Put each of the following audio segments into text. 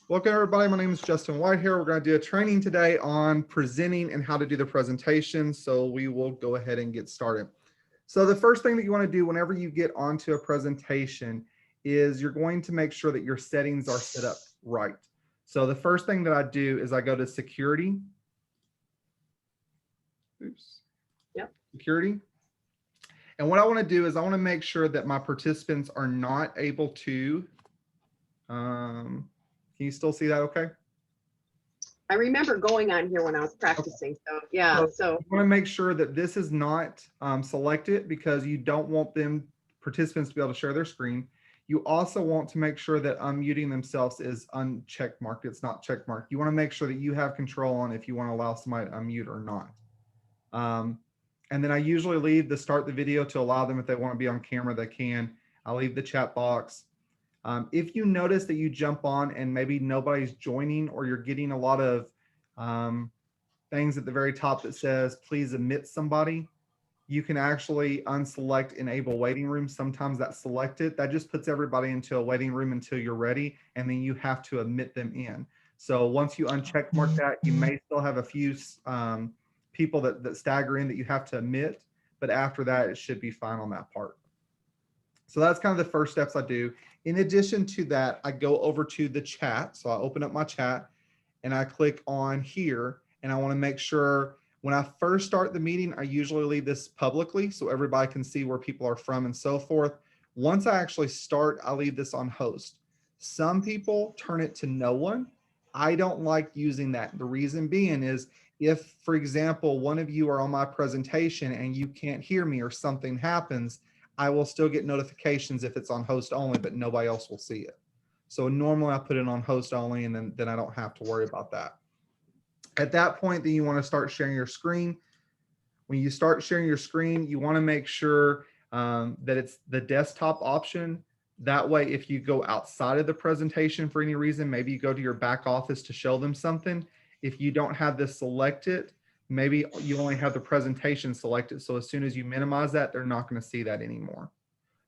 Welcome everybody, my name is Justin White here. We're going to do a training today on presenting and how to do the presentation. So we will go ahead and get started. So the first thing that you want to do whenever you get onto a presentation is you're going to make sure that your settings are set up right. So the first thing that I do is I go to security. Oops. Yep. Security. And what I want to do is I want to make sure that my participants are not able to, can you still see that okay? I remember going on here when I was practicing. So yeah, so you want to make sure that this is not selected because you don't want participants to be able to share their screen. You also want to make sure that unmuting themselves is uncheck marked. It's not check marked. You want to make sure that you have control on if you want to allow somebody to unmute or not. And then I usually leave the start the video to allow them if they want to be on camera, they can. I'll leave the chat box. If you notice that you jump on and maybe nobody's joining or you're getting a lot of things at the very top that says, please admit somebody, you can actually unselect enable waiting room. Sometimes that's selected. That just puts everybody into a waiting room until you're ready, and then you have to admit them in. So once you uncheck mark that, you may still have a few people that stagger in that you have to admit, but after that, it should be fine on that part. So that's kind of the first steps I do. In addition to that, I go over to the chat. So I open up my chat and I click on here, and I want to make sure when I first start the meeting, I usually leave this publicly so everybody can see where people are from and so forth. Once I actually start, I leave this on host. Some people turn it to no one. I don't like using that. The reason being is if, for example, one of you are on my presentation and you can't hear me or something happens, I will still get notifications if it's on host only, but nobody else will see it. So normally I put it on host only, and then I don't have to worry about that. At that point, then you want to start sharing your screen. When you start sharing your screen, you want to make sure that it's the desktop option. That way, if you go outside of the presentation for any reason, maybe you go to your back office to show them something. If you don't have this selected, maybe you only have the presentation selected. So as soon as you minimize that, they're not going to see that anymore.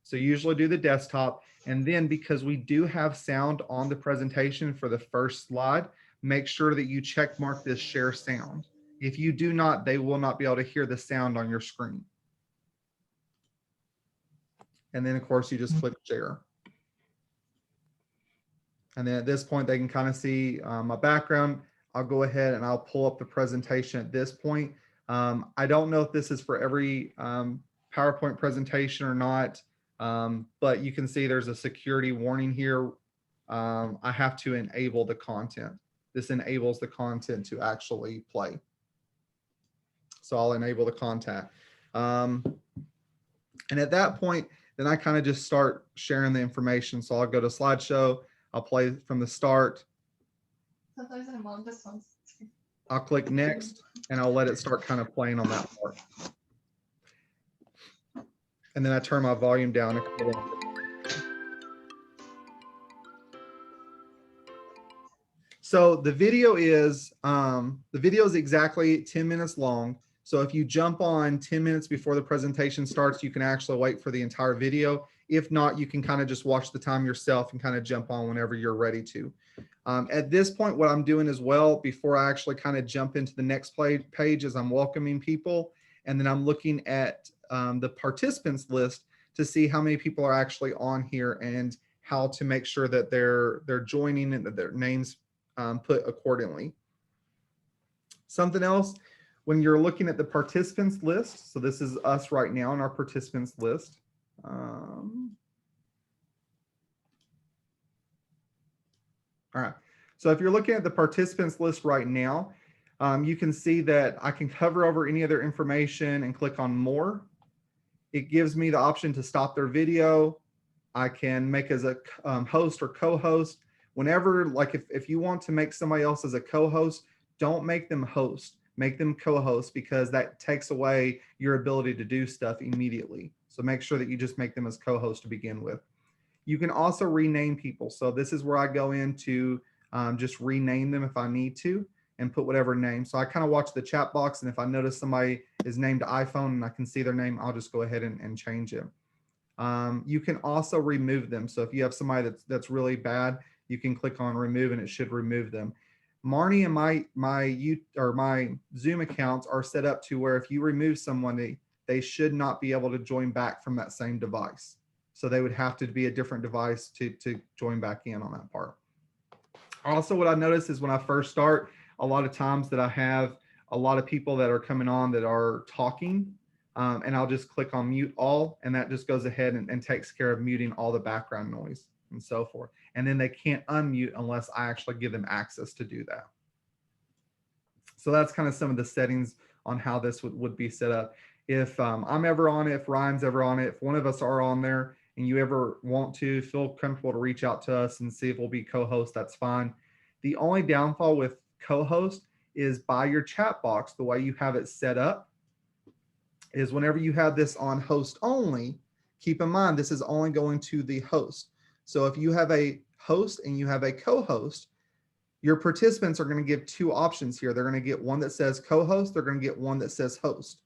So usually do the desktop. And then because we do have sound on the presentation for the first slide, make sure that you check mark this share sound. If you do not, they will not be able to hear the sound on your screen. And then of course you just click share. And then at this point, they can kind of see my background. I'll go ahead and I'll pull up the presentation at this point. I don't know if this is for every PowerPoint presentation or not, but you can see there's a security warning here. I have to enable the content. This enables the content to actually play. So I'll enable the content. And at that point, then I kind of just start sharing the information. So I'll go to slideshow. I'll play from the start. Sometimes I'm on this one. I'll click next and I'll let it start kind of playing on that part. And then I turn my volume down. So the video is exactly 10 minutes long. So if you jump on 10 minutes before the presentation starts, you can actually wait for the entire video. If not, you can kind of just watch the time yourself and kind of jump on whenever you're ready to. At this point, what I'm doing as well, before I actually kind of jump into the next page, is I'm welcoming people. And then I'm looking at the participants list to see how many people are actually on here and how to make sure that they're joining and that their names put accordingly. Something else, when you're looking at the participants list, so this is us right now in our participants list. All right, so if you're looking at the participants list right now, you can see that I can cover over any other information and click on more. It gives me the option to stop their video. I can make as a host or co-host. Whenever, like if you want to make somebody else as a co-host, don't make them host, make them co-host, because that takes away your ability to do stuff immediately. So make sure that you just make them as co-host to begin with. You can also rename people. So this is where I go in to just rename them if I need to and put whatever name. So I kind of watch the chat box, and if I notice somebody is named iPhone and I can see their name, I'll just go ahead and change it. You can also remove them. So if you have somebody that's really bad, you can click on remove and it should remove them. Marnie and my Zoom accounts are set up to where if you remove someone, they should not be able to join back from that same device. So they would have to be a different device to join back in on that part. Also, what I noticed is when I first start, a lot of times that I have a lot of people that are coming on that are talking, and I'll just click on mute all, and that just goes ahead and takes care of muting all the background noise and so forth. And then they can't unmute unless I actually give them access to do that. So that's kind of some of the settings on how this would be set up. If I'm ever on it, if Ryan's ever on it, if one of us are on there and you ever want to feel comfortable to reach out to us and see if we'll be co-host, that's fine. The only downfall with co-host is by your chat box, the way you have it set up is whenever you have this on host only, keep in mind, this is only going to the host. So if you have a host and you have a co-host, your participants are going to give two options here. They're going to get one that says co-host. They're going to get one that says host.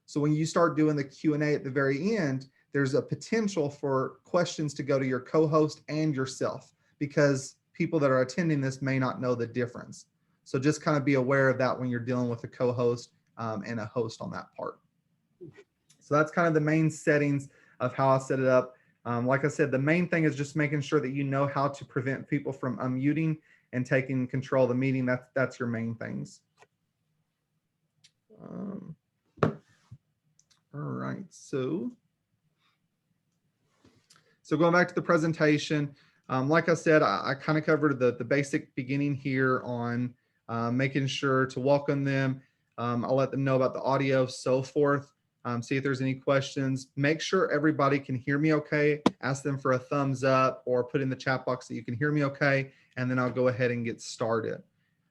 So when you start doing the Q&A at the very end, there's a potential for questions to go to your co-host and yourself because people that are attending this may not know the difference. So just kind of be aware of that when you're dealing with a co-host and a host on that part. So that's kind of the main settings of how I set it up. Like I said, the main thing is just making sure that you know how to prevent people from unmuting and taking control of the meeting. That's your main things. All right, so going back to the presentation, like I said, I kind of covered the basic beginning here on making sure to welcome them. I'll let them know about the audio, so forth. See if there's any questions. Make sure everybody can hear me okay. Ask them for a thumbs up or put in the chat box that you can hear me okay, and then I'll go ahead and get started.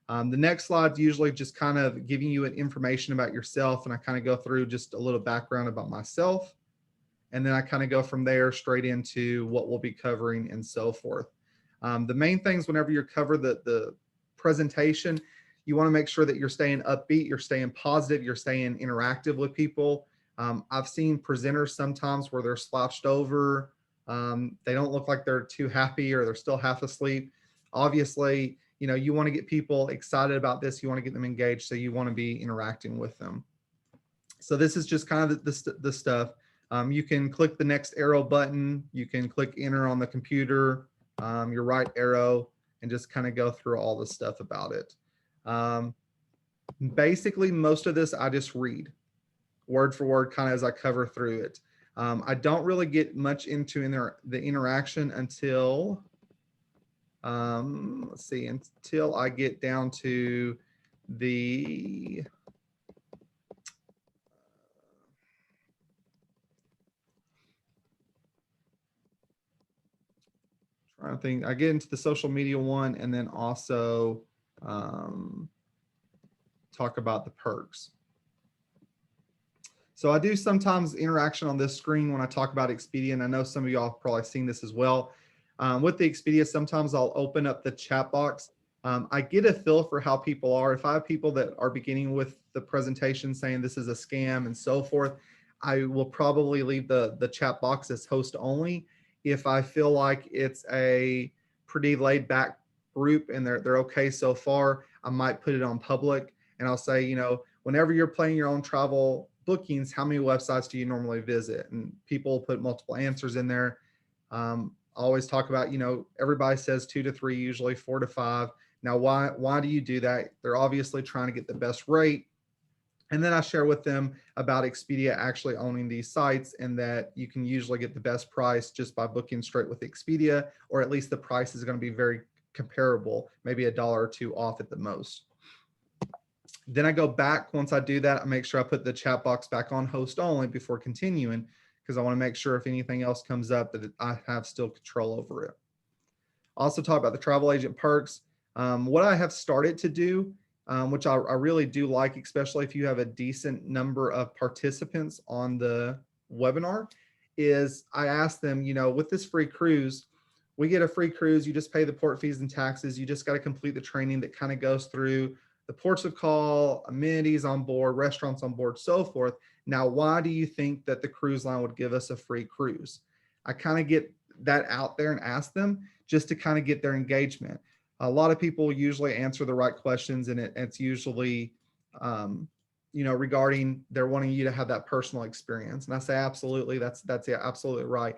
The next slide is usually just kind of giving you an information about yourself, and I kind of go through just a little background about myself, and then I kind of go from there straight into what we'll be covering and so forth. The main things whenever you cover the presentation, you want to make sure that you're staying upbeat, you're staying positive, you're staying interactive with people. I've seen presenters sometimes where they're slouched over. They don't look like they're too happy or they're still half asleep. Obviously, you want to get people excited about this. You want to get them engaged. So you want to be interacting with them. So this is just kind of the stuff. You can click the next arrow button. You can click enter on the computer, your right arrow, and just kind of go through all the stuff about it. Basically, most of this I just read word for word kind of as I cover through it. I don't really get much into the interaction until, let's see, until I get down to the trying to think. I get into the social media one and then also talk about the perks. So I do sometimes interaction on this screen when I talk about Expedia, and I know some of y'all have probably seen this as well. With the Expedia, sometimes I'll open up the chat box. I get a feel for how people are. If I have people that are beginning with the presentation saying this is a scam and so forth, I will probably leave the chat box as host only. If I feel like it's a pretty laid back group and they're okay so far, I might put it on public and I'll say, whenever you're planning your own travel bookings, how many websites do you normally visit? And people put multiple answers in there. I always talk about, everybody says 2 to 3, usually 4 to 5. Now, why do you do that? They're obviously trying to get the best rate. And then I share with them about Expedia actually owning these sites and that you can usually get the best price just by booking straight with Expedia, or at least the price is going to be very comparable, maybe $1 or $2 off at the most. Then I go back. Once I do that, I make sure I put the chat box back on host only before continuing, because I want to make sure if anything else comes up that I have still control over it. Also talk about the travel agent perks. What I have started to do, which I really do like, especially if you have a decent number of participants on the webinar, is I ask them, with this free cruise, we get a free cruise. You just pay the port fees and taxes. You just got to complete the training that kind of goes through the ports of call, amenities on board, restaurants on board, so forth. Now, why do you think that the cruise line would give us a free cruise? I kind of get that out there and ask them just to kind of get their engagement. A lot of people usually answer the right questions, and it's usually, regarding they're wanting you to have that personal experience. And I say, absolutely, that's absolutely right.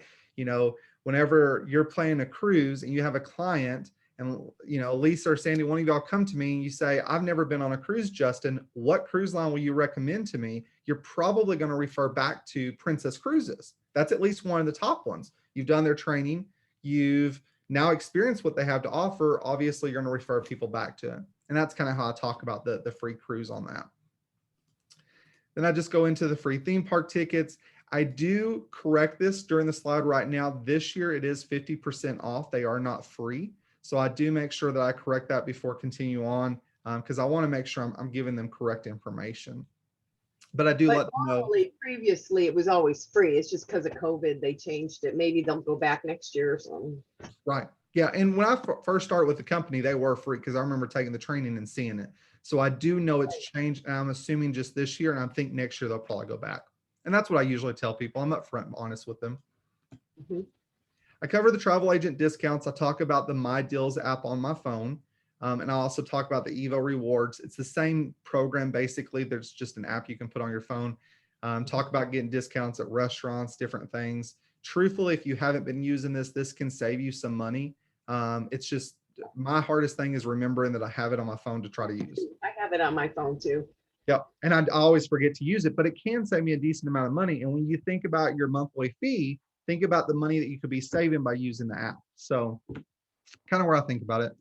Whenever you're planning a cruise and you have a client, and Lisa or Sandy, one of y'all come to me and you say, I've never been on a cruise, Justin, what cruise line will you recommend to me? You're probably going to refer back to Princess Cruises. That's at least one of the top ones. You've done their training. You've now experienced what they have to offer. Obviously, you're going to refer people back to it. And that's kind of how I talk about the free cruise on that. Then I just go into the free theme park tickets. I do correct this during the slide right now. This year it is 50% off. They are not free. So I do make sure that I correct that before continue on, because I want to make sure I'm giving them correct information. But I do let them know. Previously, it was always free. It's just because of COVID, they changed it. Maybe they'll go back next year or something. Right. Yeah. And when I first started with the company, they were free because I remember taking the training and seeing it. So I do know it's changed. And I'm assuming just this year, and I think next year they'll probably go back. And that's what I usually tell people. I'm upfront and honest with them. Mm-hmm. I cover the travel agent discounts. I talk about the My Deals app on my phone. And I also talk about the Evo Rewards. It's the same program, basically. There's just an app you can put on your phone. Talk about getting discounts at restaurants, different things. Truthfully, if you haven't been using this can save you some money. It's just my hardest thing is remembering that I have it on my phone to try to use. I have it on my phone too. Yep. And I always forget to use it, but it can save me a decent amount of money. And when you think about your monthly fee, think about the money that you could be saving by using the app. So kind of where I think about it.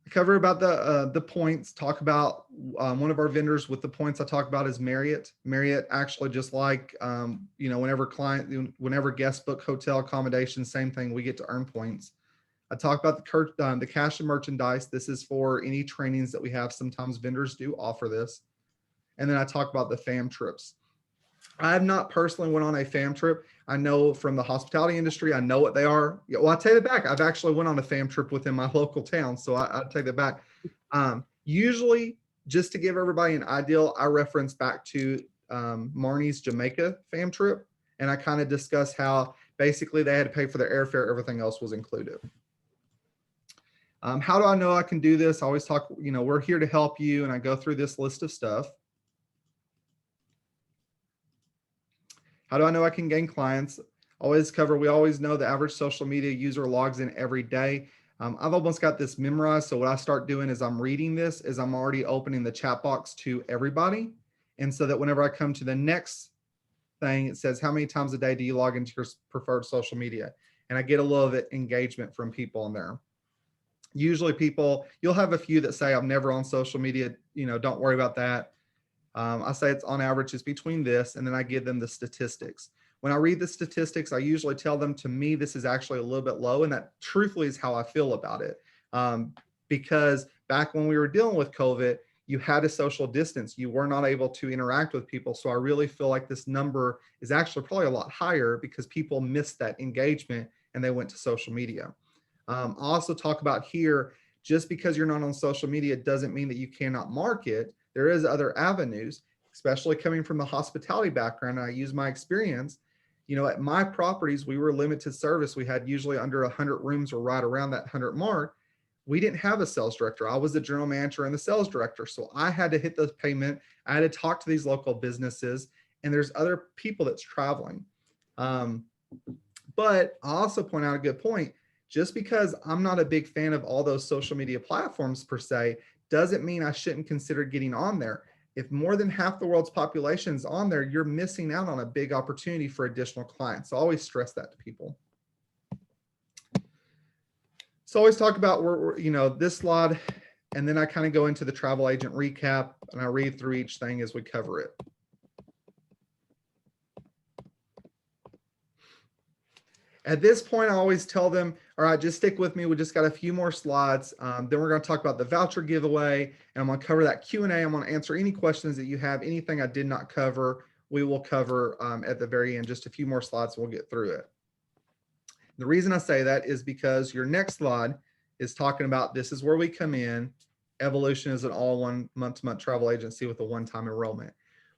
I cover about the points, talk about one of our vendors with the points I talk about is Marriott. Marriott actually, just like, whenever guest book hotel accommodation, same thing, we get to earn points. I talk about the cash and merchandise. This is for any trainings that we have. Sometimes vendors do offer this. And then I talk about the fam trips. I have not personally went on a fam trip. I know from the hospitality industry, I know what they are. Well, I take it back. I've actually went on a fam trip within my local town. So I take that back. Usually, just to give everybody an idea, I reference back to Marnie's Jamaica fam trip. And I kind of discuss how basically they had to pay for their airfare. Everything else was included. How do I know I can do this? I always talk, we're here to help you. And I go through this list of stuff. How do I know I can gain clients? We always know the average social media user logs in every day. I've almost got this memorized. So what I start doing is I'm reading this, is I'm already opening the chat box to everybody. And so that whenever I come to the next thing, it says, how many times a day do you log into your preferred social media? And I get a little bit engagement from people in there. Usually you'll have a few that say, I'm never on social media. Don't worry about that. I say it's on average is between this, and then I give them the statistics. When I read the statistics, I usually tell them, to me, this is actually a little bit low. And that truthfully is how I feel about it. Because back when we were dealing with COVID, you had a social distance. You were not able to interact with people. So I really feel like this number is actually probably a lot higher because people missed that engagement and they went to social media. I also talk about here, just because you're not on social media doesn't mean that you cannot market. There is other avenues, especially coming from the hospitality background. I use my experience. At my properties, we were limited service. We had usually under 100 rooms or right around that 100 mark. We didn't have a sales director. I was the general manager and the sales director. So I had to hit the payment. I had to talk to these local businesses, and there's other people that's traveling. But I also point out a good point. Just because I'm not a big fan of all those social media platforms per se, doesn't mean I shouldn't consider getting on there. If more than half the world's population is on there, you're missing out on a big opportunity for additional clients. So I always stress that to people. So always talk about this slide, and then I kind of go into the travel agent recap, and I read through each thing as we cover it. At this point, I always tell them, all right, just stick with me. We just got a few more slides. Then we're going to talk about the voucher giveaway, and I'm going to cover that Q&A. I'm going to answer any questions that you have. Anything I did not cover, we will cover at the very end. Just a few more slides, and we'll get through it. The reason I say that is because your next slide is talking about, this is where we come in. Evolution is an all-one month-to-month travel agency with a one-time enrollment.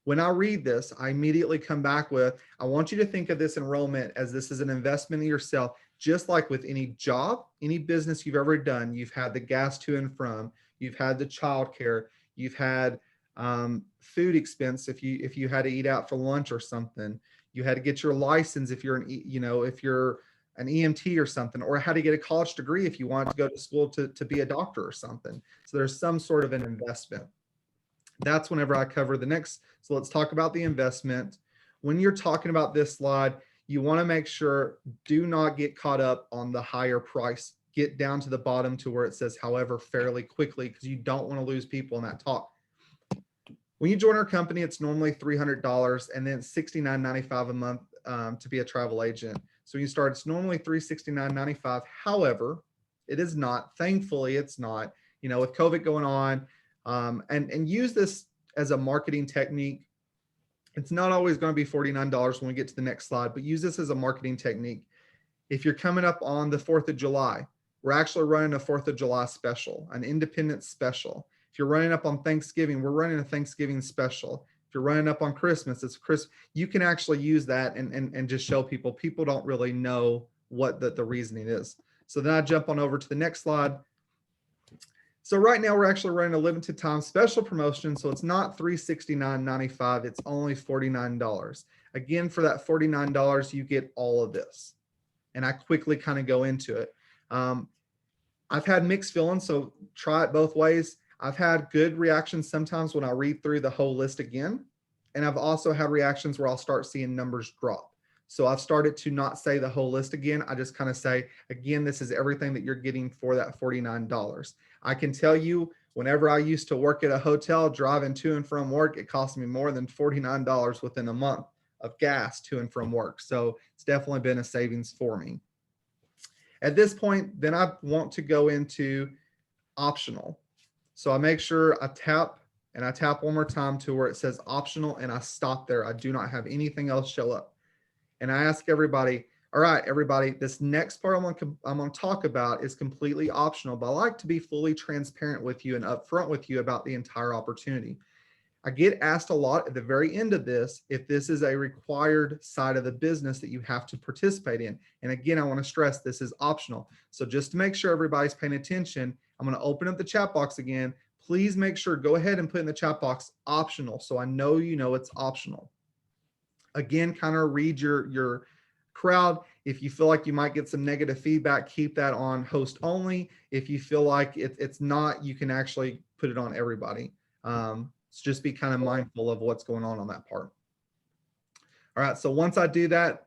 When I read this, I immediately come back with, I want you to think of this enrollment as this is an investment in yourself. Just like with any job, any business you've ever done, you've had the gas to and from, you've had the childcare, you've had food expense if you had to eat out for lunch or something. You had to get your license if you're if you're an EMT or something, or how to get a college degree if you wanted to go to school to be a doctor or something. So there's some sort of an investment. That's whenever I cover the next. So let's talk about the investment. When you're talking about this slide, you want to make sure, do not get caught up on the higher price. Get down to the bottom to where it says, however, fairly quickly, because you don't want to lose people in that talk. When you join our company, it's normally $300 and then $69.95 a month to be a travel agent. So when you start, it's normally $369.95. However, it is not. Thankfully, it's not. With COVID going on, and use this as a marketing technique. It's not always going to be $49 when we get to the next slide, but use this as a marketing technique. If you're coming up on the 4th of July, we're actually running a 4th of July special, an independence special. If you're running up on Thanksgiving, we're running a Thanksgiving special. If you're running up on Christmas, it's Christmas. You can actually use that and just show people. People don't really know what the reasoning is. So then I jump on over to the next slide. So right now we're actually running a limited time special promotion. So it's not $369.95. It's only $49. Again, for that $49, you get all of this. And I quickly kind of go into it. I've had mixed feelings, so try it both ways. I've had good reactions sometimes when I read through the whole list again. And I've also had reactions where I'll start seeing numbers drop. So I've started to not say the whole list again. I just kind of say, again, this is everything that you're getting for that $49. I can tell you, whenever I used to work at a hotel, driving to and from work, it cost me more than $49 within a month of gas to and from work. So it's definitely been a savings for me. At this point, then I want to go into optional. So I make sure I tap one more time to where it says optional, and I stop there. I do not have anything else show up. And I ask everybody, all right, everybody, this next part I'm going to talk about is completely optional, but I like to be fully transparent with you and upfront with you about the entire opportunity. I get asked a lot at the very end of this if this is a required side of the business that you have to participate in. And again, I want to stress this is optional. So just to make sure everybody's paying attention, I'm going to open up the chat box again. Please make sure, go ahead and put in the chat box optional, so I know you know it's optional. Again, kind of read your crowd. If you feel like you might get some negative feedback, keep that on host only. If you feel like it's not, you can actually put it on everybody. So just be kind of mindful of what's going on that part. All right, so once I do that,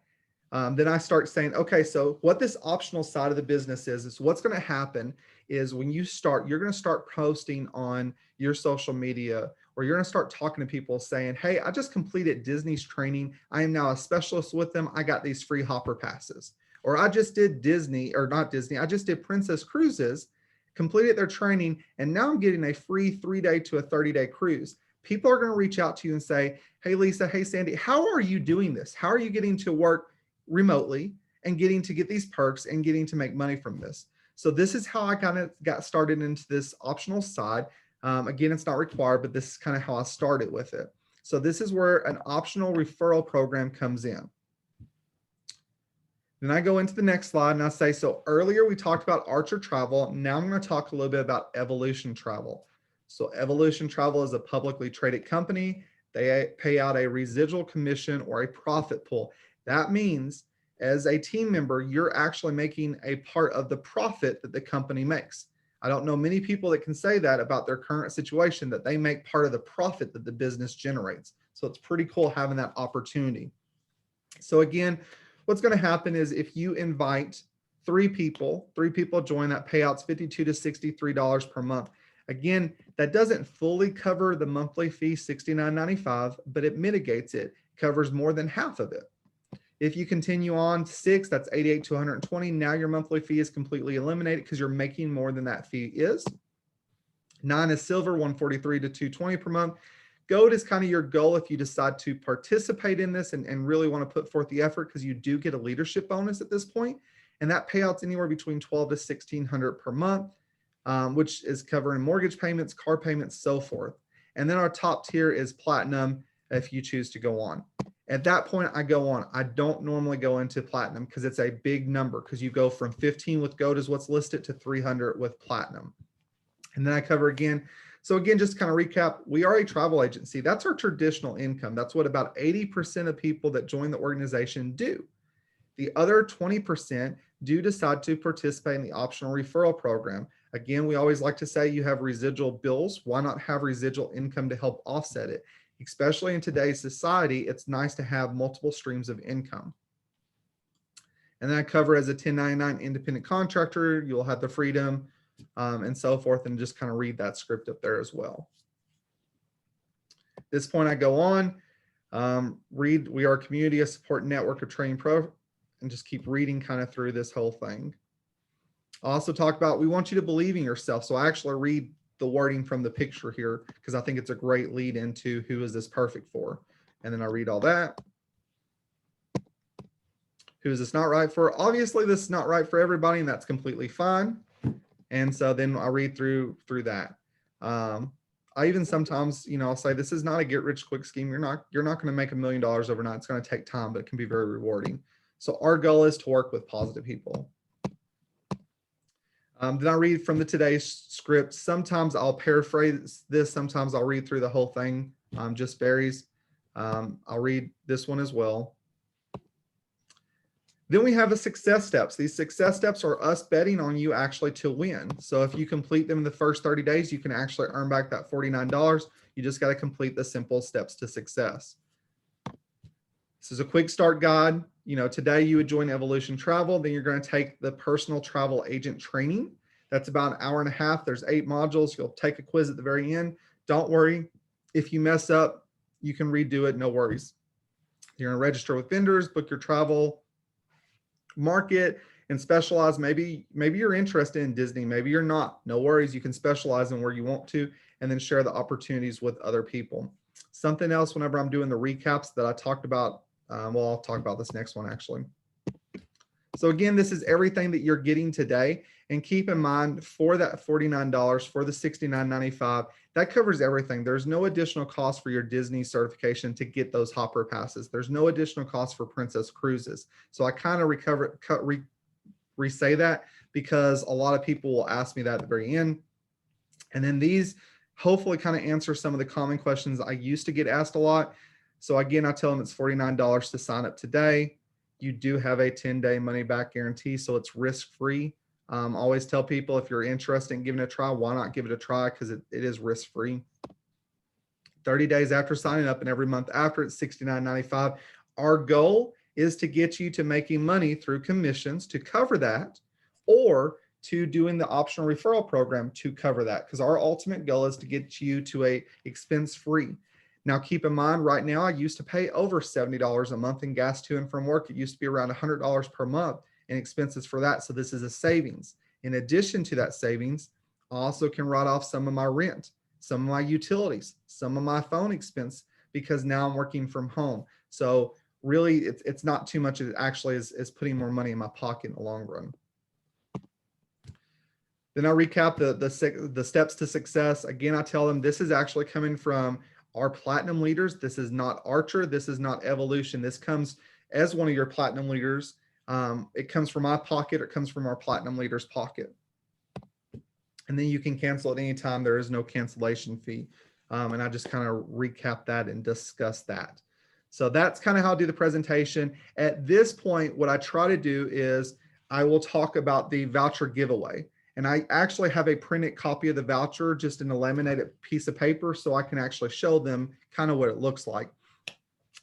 then I start saying, okay, so what this optional side of the business is what's going to happen is when you start, you're going to start posting on your social media, or you're going to start talking to people saying, hey, I just completed Disney's training. I am now a specialist with them. I got these free hopper passes. Or I just did Disney, or not Disney, I just did Princess Cruises, completed their training, and now I'm getting a free 3-day to a 30-day cruise. People are going to reach out to you and say, hey, Lisa, hey, Sandy, how are you doing this? How are you getting to work remotely and getting to get these perks and getting to make money from this? So this is how I kind of got started into this optional side. Again, it's not required, but this is kind of how I started with it. So this is where an optional referral program comes in. Then I go into the next slide and I say, so earlier we talked about Archer Travel. Now I'm going to talk a little bit about Evolution Travel. So Evolution Travel is a publicly traded company. They pay out a residual commission or a profit pool. That means as a team member, you're actually making a part of the profit that the company makes. I don't know many people that can say that about their current situation, that they make part of the profit that the business generates. So it's pretty cool having that opportunity. So again, what's going to happen is if you invite three people join, that payouts $52 to $63 per month. Again, that doesn't fully cover the monthly fee, $69.95, but it mitigates it, covers more than half of it. If you continue on 6, that's $88 to $120. Now your monthly fee is completely eliminated because you're making more than that fee is. 9 is silver, $143 to $220 per month. Gold is kind of your goal if you decide to participate in this and really want to put forth the effort, because you do get a leadership bonus at this point. And that payouts anywhere between $1,200 to $1,600 per month, which is covering mortgage payments, car payments, so forth. And then our top tier is platinum if you choose to go on. At that point, I go on. I don't normally go into platinum because it's a big number, because you go from 15 with gold is what's listed to 300 with platinum. And then I cover again. So again, just to kind of recap, we are a travel agency. That's our traditional income. That's what about 80% of people that join the organization do. The other 20% do decide to participate in the optional referral program. Again, we always like to say you have residual bills. Why not have residual income to help offset it? Especially in today's society, it's nice to have multiple streams of income. And then I cover as a 1099 independent contractor, you'll have the freedom and so forth, and just kind of read that script up there as well. At this point, I go on, read, we are a community, a support network of training pro, and just keep reading kind of through this whole thing. I also talk about, we want you to believe in yourself. So I actually read the wording from the picture here because I think it's a great lead into who is this perfect for. And then I read all that. Who is this not right for? Obviously, this is not right for everybody, and that's completely fine. And so then I read through that. I even sometimes, you know, I'll say this is not a get rich quick scheme. You're not going to make $1 million overnight. It's going to take time, but it can be very rewarding. So our goal is to work with positive people. Then I read from the today's script. Sometimes I'll paraphrase this. Sometimes I'll read through the whole thing. Just varies. I'll read this one as well. Then we have the success steps. These success steps are us betting on you actually to win. So if you complete them in the first 30 days, you can actually earn back that $49. You just got to complete the simple steps to success. This is a quick start guide. You know, today you would join Evolution Travel. Then you're going to take the personal travel agent training. That's about an hour and a half. There's 8 modules. You'll take a quiz at the very end. Don't worry. If you mess up, you can redo it. No worries. You're going to register with vendors, book your travel, market, and specialize. Maybe you're interested in Disney. Maybe you're not. No worries. You can specialize in where you want to, and then share the opportunities with other people. Something else, whenever I'm doing the recaps that I talked about, well, I'll talk about this next one actually. So again, this is everything that you're getting today. And keep in mind, for that $49, for the $69.95, that covers everything. There's no additional cost for your Disney certification to get those hopper passes. There's no additional cost for Princess Cruises. So I kind of re-say that because a lot of people will ask me that at the very end. And then these hopefully kind of answer some of the common questions I used to get asked a lot. So again, I tell them it's $49 to sign up today. You do have a 10-day money back guarantee, so it's risk-free. Always tell people if you're interested in giving it a try, why not give it a try? Because it is risk-free. 30 days after signing up and every month after, it's $69.95. Our goal is to get you to making money through commissions to cover that, or to doing the optional referral program to cover that, because our ultimate goal is to get you to a expense-free. Now, keep in mind, right now, I used to pay over $70 a month in gas to and from work. It used to be around $100 per month in expenses for that. So this is a savings. In addition to that savings, I also can write off some of my rent, some of my utilities, some of my phone expense, because now I'm working from home. So really, it's not too much. It actually is putting more money in my pocket in the long run. Then I recap the steps to success. Again, I tell them this is actually coming from our platinum leaders. This is not Archer. This is not Evolution. This comes as one of your platinum leaders. It comes from my pocket. It comes from our platinum leaders' pocket. And then you can cancel at any time. There is no cancellation fee. And I just kind of recap that and discuss that. So that's kind of how I do the presentation. At this point, what I try to do is I will talk about the voucher giveaway. And I actually have a printed copy of the voucher, just in a laminated piece of paper, so I can actually show them kind of what it looks like.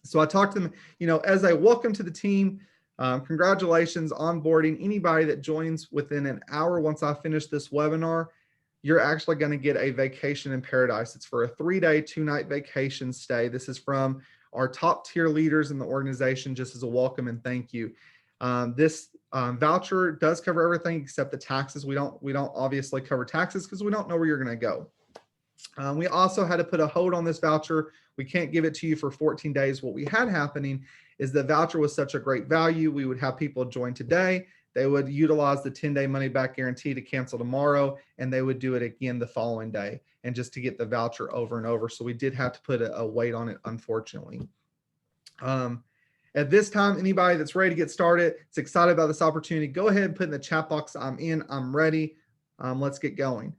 So I talk to them, you know, as a welcome to the team, congratulations onboarding. Anybody that joins within an hour once I finish this webinar, you're actually going to get a vacation in paradise. It's for a 3-day, 2-night vacation stay. This is from our top tier leaders in the organization, just as a welcome and thank you. This voucher does cover everything except the taxes. We don't obviously cover taxes because we don't know where you're going to go. We also had to put a hold on this voucher. We can't give it to you for 14 days. What we had happening is the voucher was such a great value. We would have people join today. They would utilize the 10-day money back guarantee to cancel tomorrow, and they would do it again the following day, and just to get the voucher over and over. So we did have to put a weight on it, unfortunately. At this time, anybody that's ready to get started, it's excited about this opportunity, go ahead and put in the chat box, I'm in, I'm ready. Let's get going.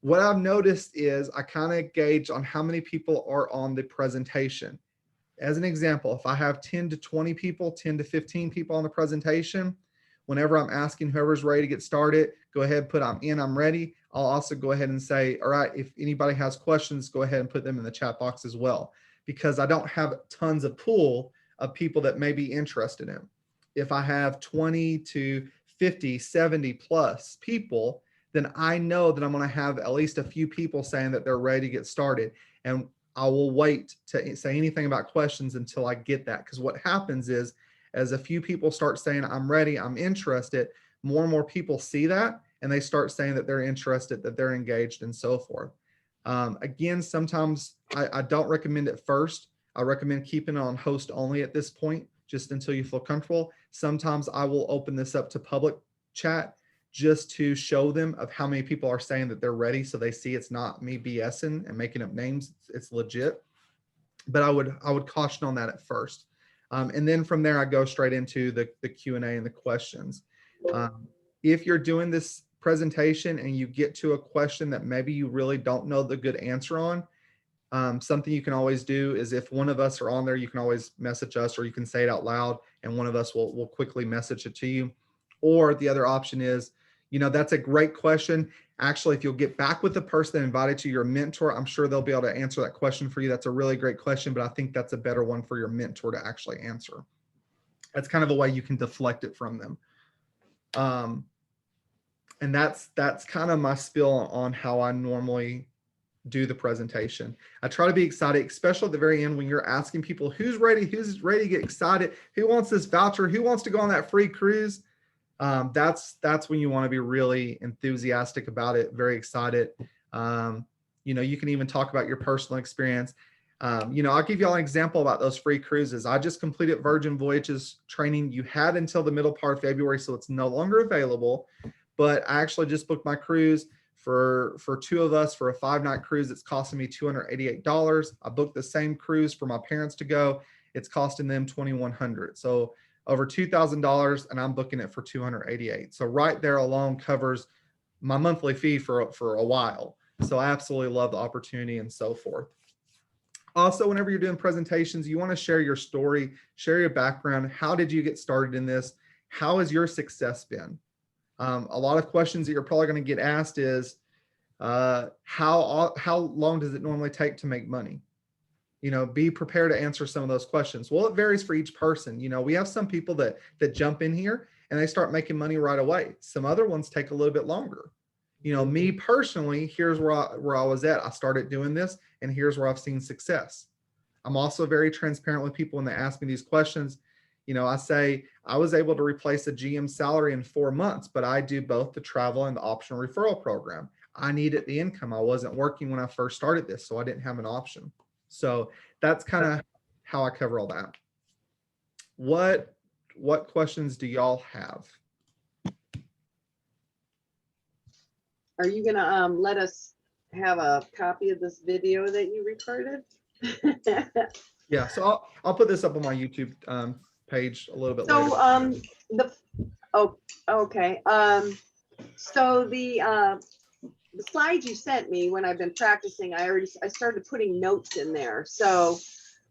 What I've noticed is I kind of gauge on how many people are on the presentation. As an example, if I have 10 to 20 people, 10 to 15 people on the presentation, whenever I'm asking whoever's ready to get started, go ahead and put I'm in, I'm ready. I'll also go ahead and say, all right, if anybody has questions, go ahead and put them in the chat box as well, because I don't have tons of pool of people that may be interested in. If I have 20 to 50, 70 plus people, then I know that I'm going to have at least a few people saying that they're ready to get started. And I will wait to say anything about questions until I get that. Because what happens is, as a few people start saying, I'm ready, I'm interested, more and more people see that and they start saying that they're interested, that they're engaged, and so forth. Again, sometimes I don't recommend it first. I recommend keeping it on host only at this point, just until you feel comfortable. Sometimes I will open this up to public chat just to show them of how many people are saying that they're ready, so they see it's not me BSing and making up names, it's legit. But I would caution on that at first. And then from there, I go straight into the Q&A and the questions. If you're doing this presentation and you get to a question that maybe you really don't know the good answer on, something you can always do is, if one of us are on there, you can always message us, or you can say it out loud and one of us will quickly message it to you. Or the other option is, that's a great question. Actually, if you'll get back with the person that invited you, your mentor, I'm sure they'll be able to answer that question for you. That's a really great question, but I think that's a better one for your mentor to actually answer. That's kind of a way you can deflect it from them. And that's kind of my spiel on how I normally do the presentation. I try to be excited, especially at the very end when you're asking people who's ready to get excited, who wants this voucher, who wants to go on that free cruise. That's when you want to be really enthusiastic about it, very excited. You can even talk about your personal experience. I'll give you all an example about those free cruises. I just completed Virgin Voyages training. You had until the middle part of February, so it's no longer available, but I actually just booked my cruise for two of us for a 5-night cruise. It's costing me $288. I booked the same cruise for my parents to go. It's costing them $2,100. So over $2,000, and I'm booking it for $288. So right there alone covers my monthly fee for a while. So I absolutely love the opportunity and so forth. Also, whenever you're doing presentations, you want to share your story, share your background. How did you get started in this? How has your success been? A lot of questions that you're probably going to get asked is, how long does it normally take to make money? Be prepared to answer some of those questions. Well, it varies for each person. We have some people that jump in here and they start making money right away. Some other ones take a little bit longer. Me personally, here's where I was at. I started doing this and here's where I've seen success. I'm also very transparent with people when they ask me these questions. I say I was able to replace a GM salary in 4 months, but I do both the travel and the optional referral program. I needed the income. I wasn't working when I first started this, so I didn't have an option. So that's kind of how I cover all that. What questions do y'all have? Are you gonna let us have a copy of this video that you recorded? Yeah, so I'll put this up on my YouTube page a little bit So later. okay. So the slides you sent me when I've been practicing, I started putting notes in there. So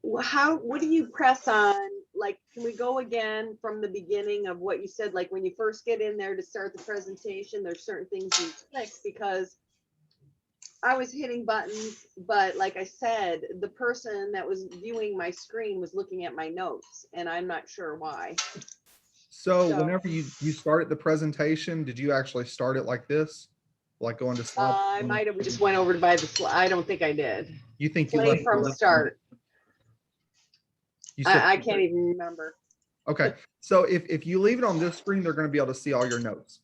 what do you press on? Like, can we go again from the beginning of what you said? Like when you first get in there to start the presentation, there's certain things you click, because I was hitting buttons, but like I said, the person that was viewing my screen was looking at my notes, and I'm not sure why. So whenever you started the presentation, did you actually start it like this? Like going to slide? I might have just went over to buy the slide. I don't think I did. You think you Play left from start. You said, I can't even remember. Okay, so if you leave it on this screen, they're going to be able to see all your notes.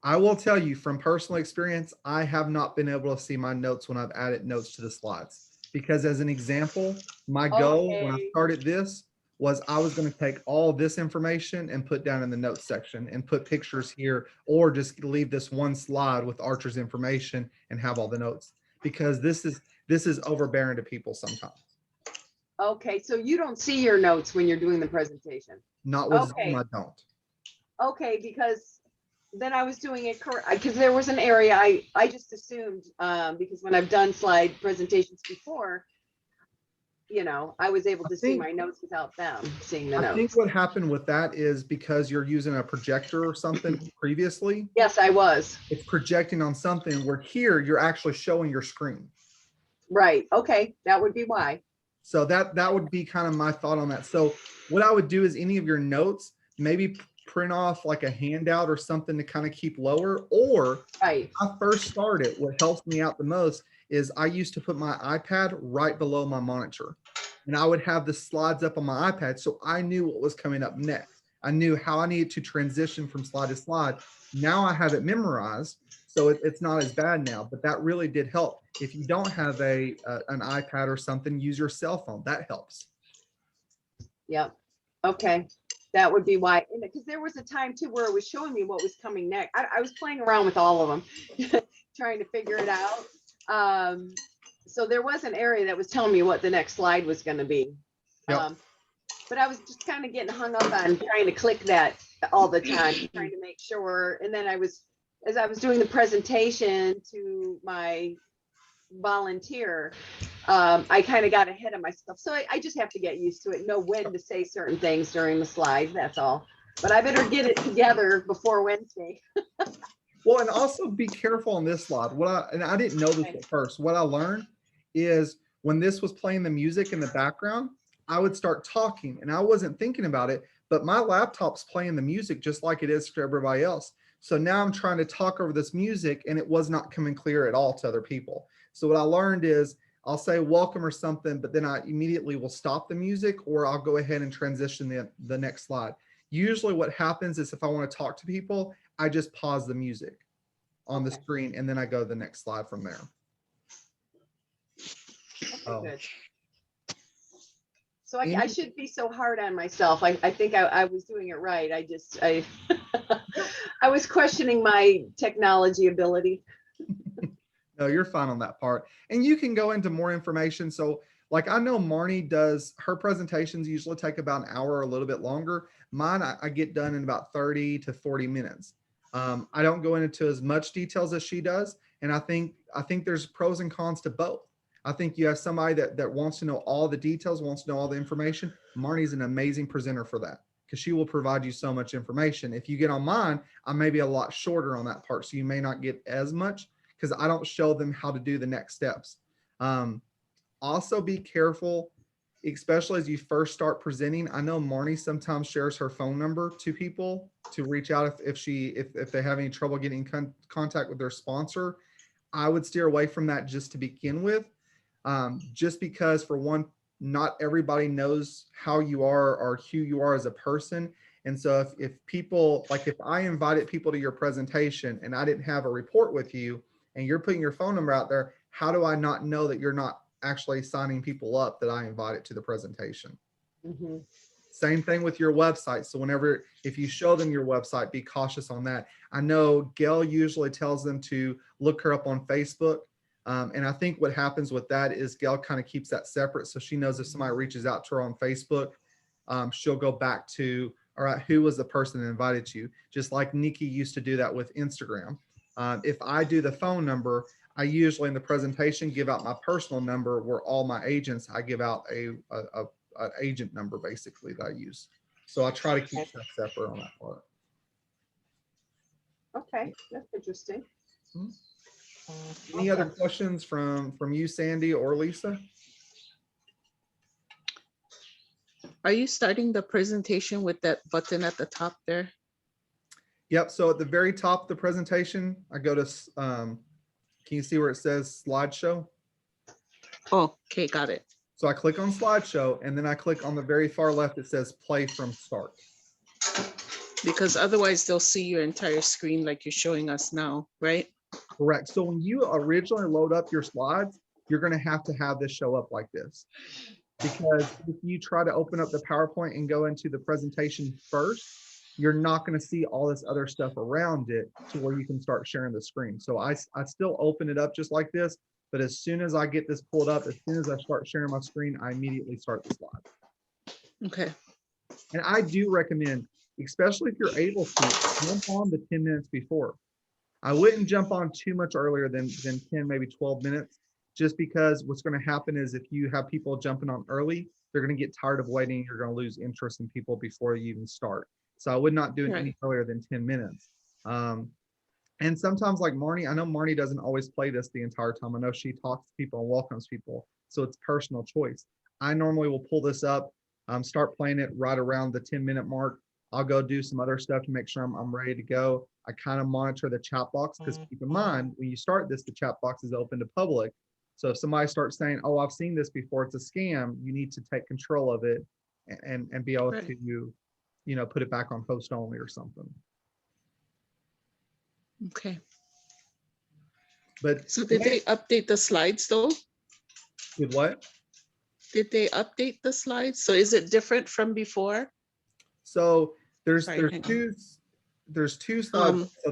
I will tell you from personal experience, I have not been able to see my notes when I've added notes to the slides, because as an example, my goal when I started this was I was going to take all this information and put down in the notes section and put pictures here, or just leave this one slide with Archer's information and have all the notes, because this is overbearing to people sometimes. Okay, so you don't see your notes when you're doing the presentation. Not with Okay. Zoom, I don't. Okay, because then I was doing it correct, because there was an area I just assumed, because when I've done slide presentations before, I was able I to see think- my notes without them seeing the I think notes. what happened with that is because you're using a projector or something previously, Yes, I was. it's projecting on something where here you're actually showing your screen. Right. Okay, that would be why. So that would be kind of my thought on that. So what I would do is any of your notes, maybe print off like a handout or something to kind of keep lower. Or Right. when I first started, what helps me out the most is I used to put my iPad right below my monitor. And I would have the slides up on my iPad. So I knew what was coming up next. I knew how I needed to transition from slide to slide. Now I have it memorized. So it's not as bad now, but that really did help. If you don't have an iPad or something, use your cell phone. That helps. Yep. Okay. That would be why, because there was a time too where it was showing me what was coming next. I was playing around with all of them, trying to figure it out. So there was an area that was telling me what the next slide was going to be. Yep. But I was just kind of getting hung up on trying to click that all the time, trying to make sure. And then as I was doing the presentation to my volunteer, I kind of got ahead of myself. So I just have to get used to it, know when to say certain things during the slide. That's all. But I better get it together before Wednesday. Well, and also be careful on this slide. And I didn't know this at first. What I learned is when this was playing the music in the background, I would start talking and I wasn't thinking about it, but my laptop's playing the music just like it is for everybody else. So now I'm trying to talk over this music and it was not coming clear at all to other people. So what I learned is I'll say welcome or something, but then I immediately will stop the music or I'll go ahead and transition the next slide. Usually what happens is if I want to talk to people, I just pause the music on the Okay. screen and then I go to the next slide from there. Okay, Oh. good. So I shouldn't be so hard on myself. I think I was doing it right. I I was questioning my technology ability. No, you're fine on that part. And you can go into more information. So like I know Marnie does, her presentations usually take about an hour or a little bit longer. Mine, I get done in about 30 to 40 minutes. I don't go into as much details as she does. And I think there's pros and cons to both. I think you have somebody that wants to know all the details, wants to know all the information. Marnie's an amazing presenter for that because she will provide you so much information. If you get on mine, I may be a lot shorter on that part. So you may not get as much because I don't show them how to do the next steps. Also be careful, especially as you first start presenting. I know Marnie sometimes shares her phone number to people to reach out if they have any trouble getting contact with their sponsor. I would steer away from that just to begin with, just because for one, not everybody knows how you are or who you are as a person. And so if people, like if I invited people to your presentation and I didn't have a report with you and you're putting your phone number out there, how do I not know that you're not actually signing people up that I invited to the presentation? Mhm. Same thing with your website. So if you show them your website, be cautious on that. I know Gail usually tells them to look her up on Facebook. And I think what happens with that is Gail kind of keeps that separate. So she knows if somebody reaches out to her on Facebook, she'll go back to, all right, who was the person that invited you? Just like Nikki used to do that with Instagram. If I do the phone number, I usually in the presentation give out my personal number where all my agents, I give out an agent number basically that I use. So I try to keep stuff separate on that part. Okay, that's interesting. Any other questions from you, Sandy or Lisa? Are you starting the presentation with that button at the top there? Yep. So at the very top of the presentation, I go to, can you see where it says slideshow? Oh, okay, got it. So I click on slideshow and then I click on the very far left, it says play from start. Because otherwise they'll see your entire screen like you're showing us now, right? Correct. So when you originally load up your slides, you're going to have this show up like this. Because if you try to open up the PowerPoint and go into the presentation first, you're not going to see all this other stuff around it to where you can start sharing the screen. So I still open it up just like this, But as soon as I get this pulled up, as soon as I start sharing my screen, I immediately start the slide. Okay. And I do recommend, especially if you're able to, jump on the 10 minutes before. I wouldn't jump on too much earlier than 10, maybe 12 minutes, just because what's going to happen is if you have people jumping on early, they're going to get tired of waiting. You're going to lose interest in people before you even start. So I would not do it Right. any earlier than 10 minutes. And sometimes like Marnie, I know Marnie doesn't always play this the entire time. I know she talks to people and welcomes people. So it's personal choice. I normally will pull this up, start playing it right around the 10-minute mark. I'll go do some other stuff to make sure I'm ready to go. I kind of monitor the chat box because keep in mind, when you start this, the chat box is open to public. So if somebody starts saying, oh, I've seen this before, it's a scam, you need to take control of it and be able Right. to, put it back on host only or something. Okay. But So did they update the slides though? with what? Did they update the slides? So is it different from before? So there's Sorry, there's hang on. two slides. Um, So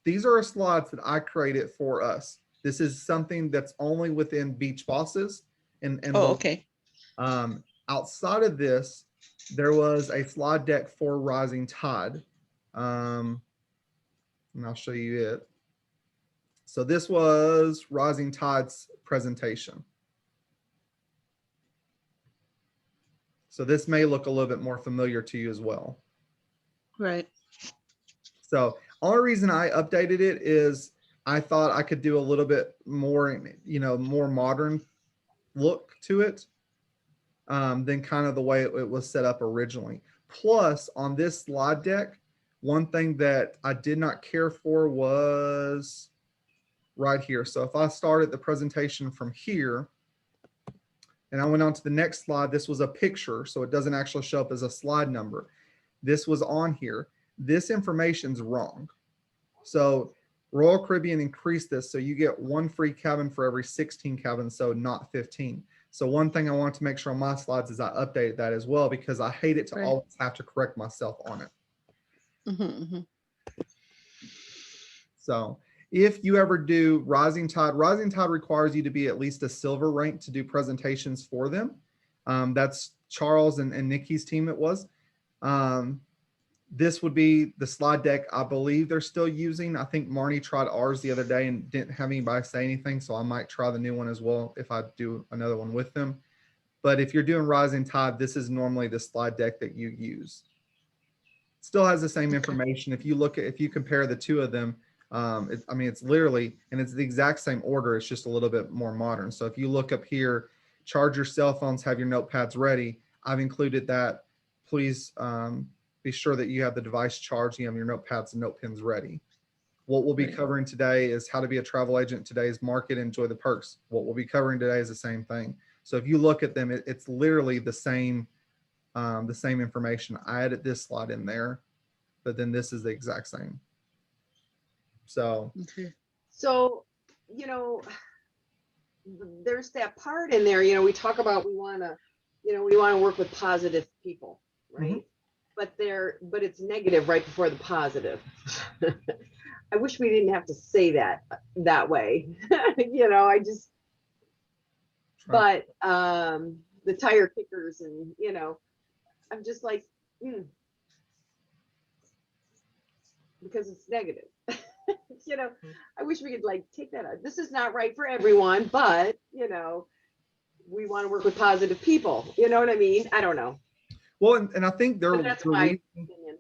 these are slides that I created for us. This is something that's only within Beach Bosses and Oh, okay. outside of this, there was a slide deck for Rising Tide. And I'll show you it. So this was Rising Tide's presentation. So this may look a little bit more familiar to you as well. Right. So only reason I updated it is I thought I could do a little bit more, more modern look to it than kind of the way it was set up originally. Plus on this slide deck, one thing that I did not care for was right here. So if I started the presentation from here and I went on to the next slide, this was a picture, so it doesn't actually show up as a slide number. This was on here. This information's wrong. So Royal Caribbean increased this, so you get one free cabin for every 16 cabins, so not 15. So one thing I want to make sure on my slides is I updated that as well, because I hate it to Right. always have to correct myself on it. Mhm. So if you ever do Rising Tide requires you to be at least a silver rank to do presentations for them. That's Charles and Nikki's team it was. This would be the slide deck I believe they're still using. I think Marnie tried ours the other day and didn't have anybody say anything, so I might try the new one as well if I do another one with them. But if you're doing Rising Tide, this is normally the slide deck that you use. Still has the same information. If you compare the two of them, it's literally, and it's the exact same order. It's just a little bit more modern. So if you look up here, charge your cell phones, have your notepads ready. I've included that. Please be sure that you have the device charged, you have your notepads and note pens ready. What we'll be Right. covering today is how to be a travel agent. Today's market, enjoy the perks. What we'll be covering today is the same thing. So if you look at them, it's literally the same information. I added this slide in there, but then this is the exact same. So Okay. So, there's that part in there, we talk about we want to work with positive people, right? But it's negative right before the positive. I wish we didn't have to say that way. I just, but the tire kickers and, I'm just like, because it's negative. I wish we could take that out. This is not right for everyone, but we want to work with positive people. You know what I mean? I don't know. well, and I think That's my opinion.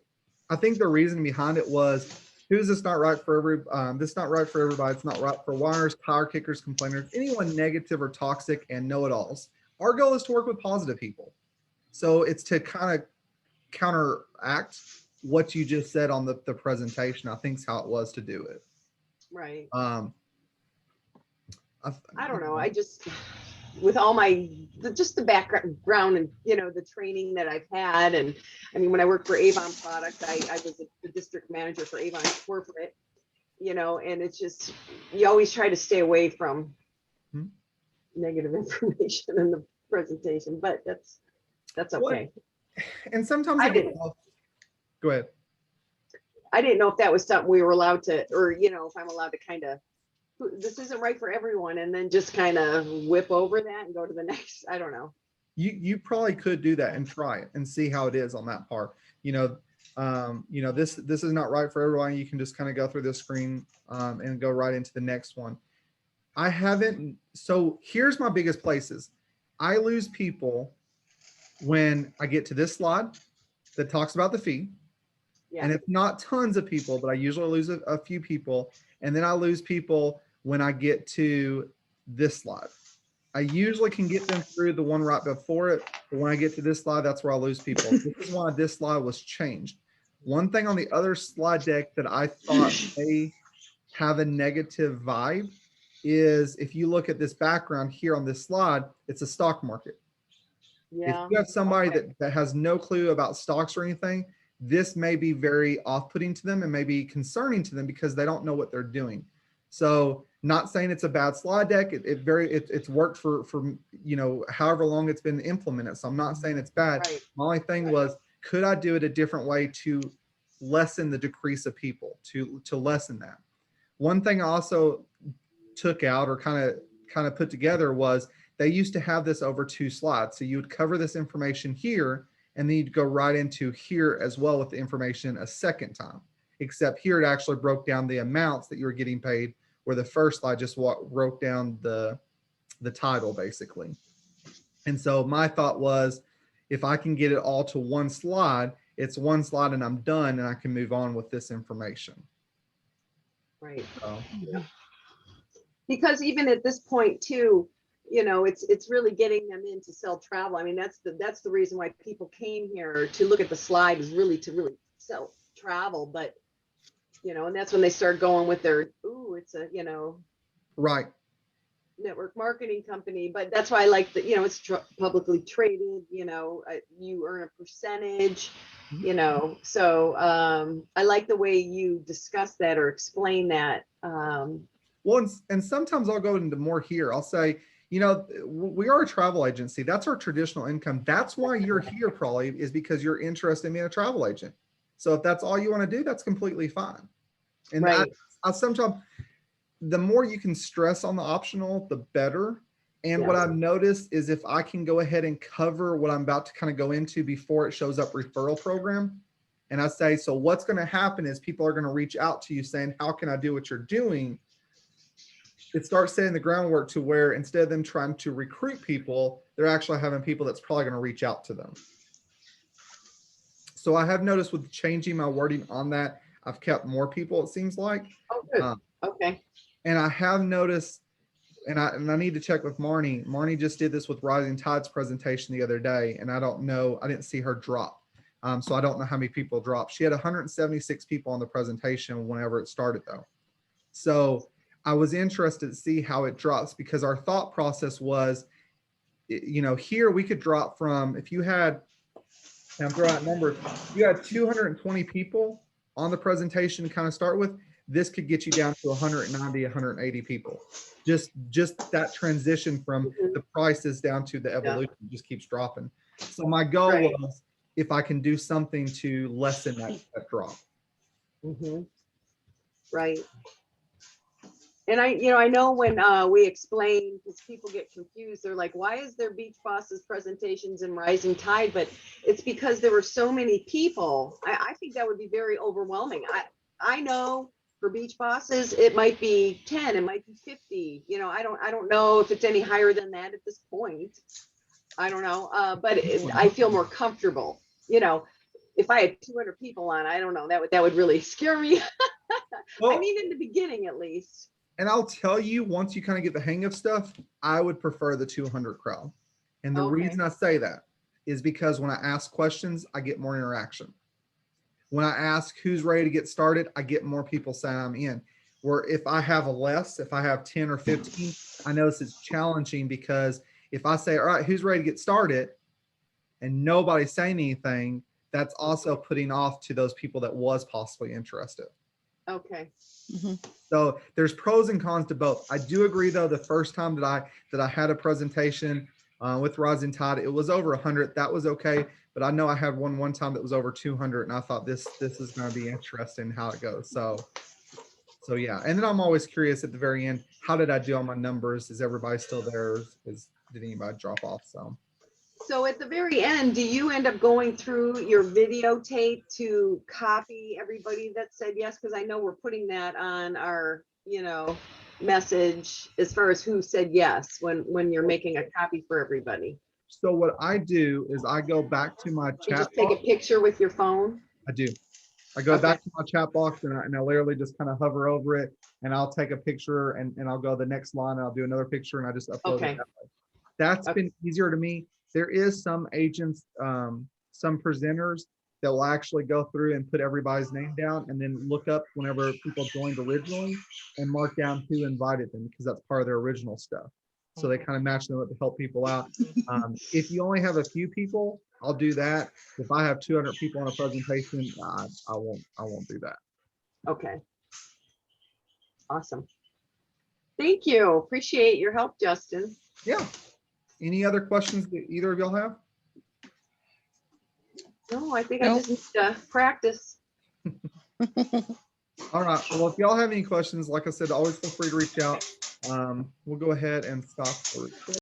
I think the reason behind it was, who's this not right for this not right for everybody. It's not right for whiners, tire kickers, complainers, anyone negative or toxic and know-it-alls. Our goal is to work with positive people. So it's to kind of counteract what you just said on the presentation. I think is how it was to do it. Right. I don't know. I just, with all the background and, the training that I've had. And I mean, when I worked for Avon Products, I was the district manager for Avon Corporate, and it's just, you always try to stay away from negative information in the presentation, but that's okay. And sometimes go ahead. I didn't know if that was something we were allowed to, or, if I'm allowed to kind of this isn't right for everyone, and then just kind of whip over that and go to the next, I don't know. You probably could do that and try it and see how it is on that part. This is not right for everyone. You can just kind of go through this screen and go right into the next one. I haven't. So here's my biggest places. I lose people when I get to this slide that talks about the fee. Yeah. And it's not tons of people, but I usually lose a few people. And then I lose people when I get to this slide. I usually can get them through the one right before it, but when I get to this slide, that's where I lose people. This is why this slide was changed. One thing on the other slide deck that I thought may have a negative vibe is if you look at this background here on this slide, it's a stock market. Yeah. If you have somebody Okay. that has no clue about stocks or anything, this may be very off-putting to them and maybe concerning to them because they don't know what they're doing. So not saying it's a bad slide deck. It's worked for however long it's been implemented. So I'm not saying it's bad. Right. My only thing was, could I do it a different way to lessen the decrease of people, to lessen that? One thing I also took out or kind of put together was they used to have this over 2 slides. So you would cover this information here and then you'd go right into here as well with the information a second time, except here it actually broke down the amounts that you were getting paid, where the first slide just wrote down the title basically. And so my thought was, if I can get it all to one slide, it's one slide and I'm done and I can move on with this information. Right. So, Because even at this point too, it's really getting them in to sell travel. I mean, that's the reason why people came here to look at the slide, is really to really sell travel. But, and that's when they start going with their, it's a, right. network marketing company. But that's why I like that, it's publicly traded, you earn a percentage, so I like the way you discuss that or explain that. Well, and sometimes I'll go into more here. I'll say, we are a travel agency. That's our traditional income. That's why you're here probably, is because you're interested in being a travel agent. So if that's all you want to do, that's completely fine. And Right. I sometimes, the more you can stress on the optional, the better. And what Yeah. I've noticed is if I can go ahead and cover what I'm about to kind of go into before it shows up referral program, and I say, so what's going to happen is people are going to reach out to you saying, how can I do what you're doing? It starts setting the groundwork to where instead of them trying to recruit people, they're actually having people that's probably going to reach out to them. So I have noticed with changing my wording on that, I've kept more people, it seems like. Oh, good. Uh, Okay. And I have noticed, and I need to check with Marnie. Marnie just did this with Rising Tides presentation the other day, and I don't know, I didn't see her drop. So I don't know how many people dropped. She had 176 people on the presentation whenever it started though. So I was interested to see how it drops, because our thought process was, here we could drop from, if you had, and I'm throwing out numbers, you had 220 people on the presentation to kind of start with, this could get you down to 190, 180 people. Just that transition from the prices down to the evolution just keeps dropping. So my goal Right. was, if I can do something to lessen that drop. Mhm. Right. And I know when we explain, because people get confused, they're like, why is there Beach Bosses presentations in Rising Tide? But it's because there were so many people. I think that would be very overwhelming. I know for Beach Bosses, it might be 10, it might be 50. I don't know if it's any higher than that at this point. I don't know, but I feel more comfortable. If I had 200 people on, I don't know, that would really scare me. Well, I mean, in the beginning, at least. and I'll tell you, once you kind of get the hang of stuff, I would prefer the 200 crowd. And the Okay. reason I say that is because when I ask questions, I get more interaction. When I ask who's ready to get started, I get more people saying I'm in. Where if I have if I have 10 or 15, I notice it's challenging, because if I say, all right, who's ready to get started, and nobody's saying anything, that's also putting off to those people that was possibly interested. Okay. So there's pros and cons to both. I do agree though, the first time that I had a presentation with Rising Tide, it was over 100. That was okay. But I know I had one time that was over 200, and I thought this is going to be interesting how it goes. So So yeah, and then I'm always curious at the very end, how did I do on my numbers? Is everybody still there? Did anybody drop off? So at the very end, do you end up going through your videotape to copy everybody that said yes? Because I know we're putting that on our, message as far as who said yes when you're making a copy for everybody. So what I do is I go back to my You chat just take a box. picture with your phone? I do. I go Okay. back to my chat box and I literally just kind of hover over it and I'll take a picture and I'll go the next line and I'll do another picture and I just upload Okay. it that way. That's Okay. been easier to me. There is some agents, some presenters that will actually go through and put everybody's name down and then look up whenever people joined originally and mark down who invited them because that's part of their original stuff. So they kind of match them up to help people out. If you only have a few people, I'll do that. If I have 200 people on a presentation, I won't do that. Okay. Awesome. Thank you. Appreciate your help, Justin. Yeah. Any other questions that either of y'all have? No, I think I Nope. just need to practice. All right. Well, if y'all have any questions, like I said, always feel free to reach out. We'll go ahead and stop.